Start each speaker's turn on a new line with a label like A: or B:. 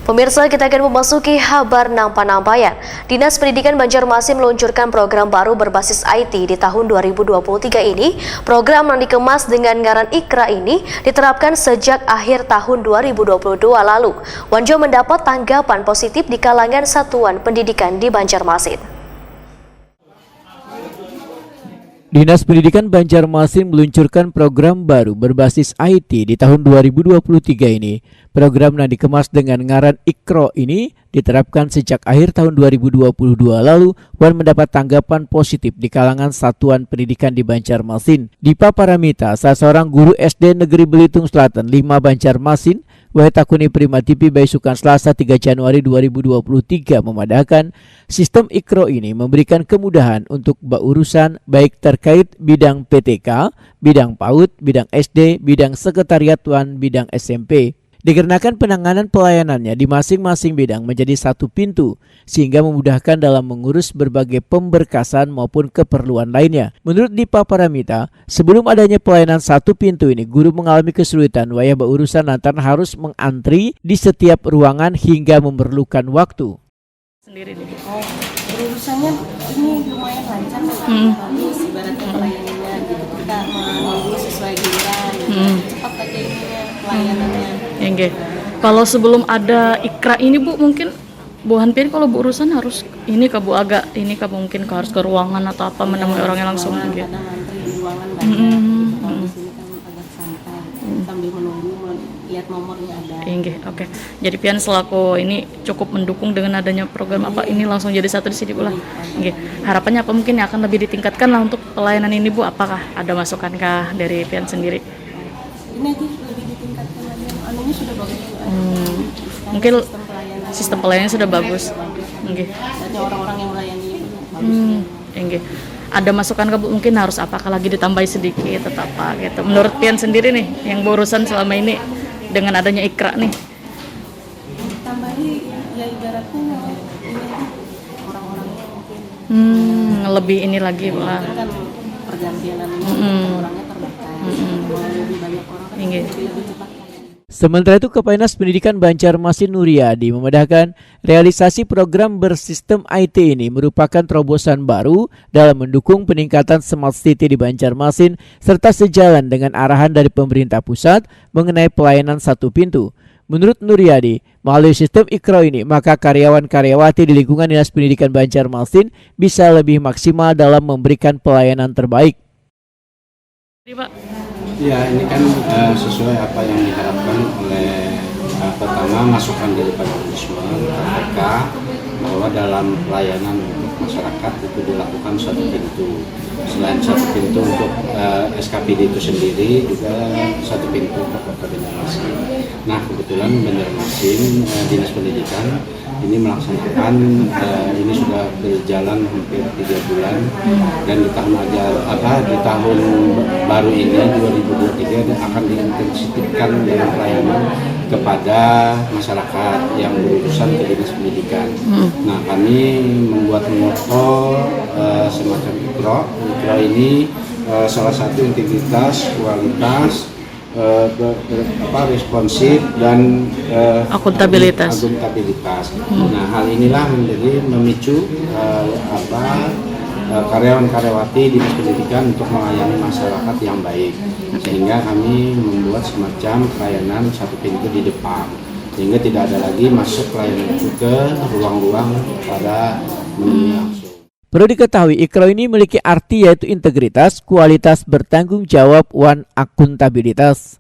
A: Pemirsa, kita akan memasuki kabar nampan-nampayan. Dinas Pendidikan Banjarmasin meluncurkan program baru berbasis IT di tahun 2023 ini. Program yang dikemas dengan ngaran Ikra ini diterapkan sejak akhir tahun 2022 lalu. Wanjo mendapat tanggapan positif di kalangan satuan pendidikan di Banjarmasin.
B: Dinas Pendidikan Banjarmasin meluncurkan program baru berbasis IT di tahun 2023 ini. Program yang dikemas dengan ngaran Ikro ini diterapkan sejak akhir tahun 2022 lalu dan mendapat tanggapan positif di kalangan satuan pendidikan di Banjarmasin. Dipa Paramita, salah seorang guru SD Negeri Belitung Selatan 5 Banjarmasin, Wahetakuni Prima TV Baisukan Selasa 3 Januari 2023 memadahkan sistem Ikro ini memberikan kemudahan untuk urusan baik terkait bidang PTK, bidang PAUD, bidang SD, bidang sekretariatuan, bidang SMP. Dikarenakan penanganan pelayanannya di masing-masing bidang menjadi satu pintu, sehingga memudahkan dalam mengurus berbagai pemberkasan maupun keperluan lainnya. Menurut Dipa Paramita, sebelum adanya pelayanan satu pintu ini, guru mengalami kesulitan wayah berurusan lantaran harus mengantri di setiap ruangan hingga memerlukan waktu.
C: Sendiri nih.
D: Oh, berurusannya ini lumayan lancar, bagus ibaratnya pelayanannya gitu, kita menunggu sesuai giliran, cepat aja ininya pelayanannya.
C: Enggak. Kalau sebelum ada Ikra ini Bu, mungkin Bu Hanpin kalau berurusan harus ini ke Bu agak ini ke mungkin harus ke ruangan atau apa menemui orangnya langsung gitu.
D: Kadang antri di ruangan banyak, kalau di sini kan agak santai, sambil menunggu lihat nomornya ada.
C: Enggak, oke. Jadi pian selaku ini cukup mendukung dengan adanya program apa ini langsung jadi satu di sini Bu lah. Enggak. Harapannya apa mungkin akan lebih ditingkatkan lah untuk pelayanan ini Bu? Apakah ada masukankah dari pian sendiri?
D: Ini aja lebih ditingkatkan lagi, anunya sudah bagus.
C: Mungkin sistem pelayanannya sudah bagus. Enggak.
D: Dan orang-orang yang melayani itu bagus.
C: Enggak. Ada masukan ke Bu, mungkin harus apakah lagi ditambahi sedikit atau apa gitu. Menurut pian sendiri nih yang berurusan selama ini dengan adanya Ikra nih.
D: Tambahi ya ibaratnya ini orang-orangnya mungkin
C: Lebih ini lagi lah.
D: kan pergantian orangnya terbatas. Lebih banyak orang kan
C: Iya.
D: lebih cepat.
B: Sementara itu, Kepainas Pendidikan Banjarmasin Nuryadi memadahkan realisasi program bersistem IT ini merupakan terobosan baru dalam mendukung peningkatan smart city di Banjarmasin serta sejalan dengan arahan dari pemerintah pusat mengenai pelayanan satu pintu. Menurut Nuryadi, melalui sistem Ikro ini, maka karyawan-karyawati di lingkungan Dinas Pendidikan Banjarmasin bisa lebih maksimal dalam memberikan pelayanan terbaik.
C: Jadi, Pak.
E: Ya, ini kan sesuai apa yang diharapkan oleh pertama masukan daripada Ombudsman KPK bahwa dalam pelayanan masyarakat itu dilakukan satu pintu. Selain satu pintu untuk SKPD itu sendiri, juga satu pintu untuk Kota Banjarmasin. Nah, kebetulan Banjarmasin Dinas Pendidikan ini melaksanakan ini sudah berjalan hampir 3 bulan, dan di tahun baru ini 2023 akan diintensifkan dalam pelayanan kepada masyarakat yang berurusan ke Dinas Pendidikan. Nah, kami membuat moto semacam Ikro ini salah satu integritas, kualitas, responsif dan
C: Akuntabilitas.
E: Nah, hal inilah menjadi memicu karyawan-karyawati Dinas Pendidikan untuk melayani masyarakat yang baik, sehingga kami membuat semacam pelayanan satu pintu di depan, sehingga tidak ada lagi masuk pelayanan itu ke ruang-ruang pada menemui langsung.
B: Perlu diketahui, Ikro ini memiliki arti yaitu integritas, kualitas, bertanggung jawab, dan akuntabilitas.